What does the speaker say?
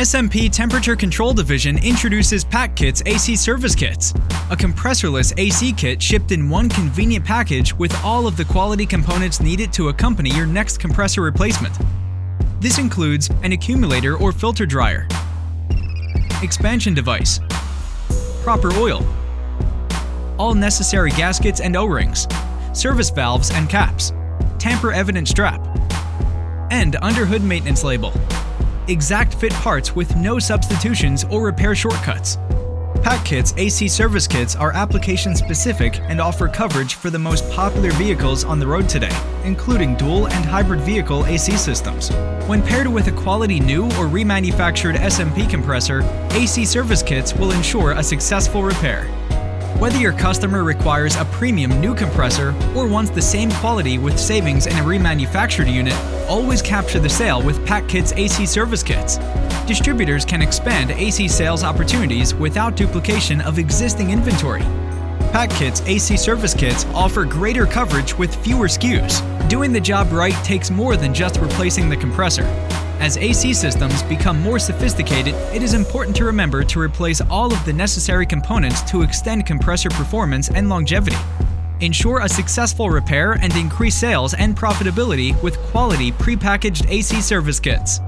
SMP Temperature Control Division introduces PackKits AC Service Kits, a compressorless AC kit shipped in one convenient package with all of the quality components needed to accompany your next compressor replacement. This includes an accumulator or filter dryer, expansion device, proper oil, all necessary gaskets and O-rings, service valves and caps, tamper-evident strap, and under-hood maintenance label. Exact fit parts with no substitutions or repair shortcuts. PackKits AC Service Kits are application-specific and offer coverage for the most popular vehicles on the road today, including dual and hybrid vehicle AC systems. When paired with a quality new or remanufactured SMP compressor, AC Service Kits will ensure a successful repair. Whether your customer requires a premium new compressor or wants the same quality with savings in a remanufactured unit, always capture the sale with PackKits AC Service Kits. Distributors can expand AC sales opportunities without duplication of existing inventory. PackKits AC Service Kits offer greater coverage with fewer SKUs. Doing the job right takes more than just replacing the compressor. As AC systems become more sophisticated, it is important to remember to replace all of the necessary components to extend compressor performance and longevity. Ensure a successful repair and increase sales and profitability with quality prepackaged AC service kits.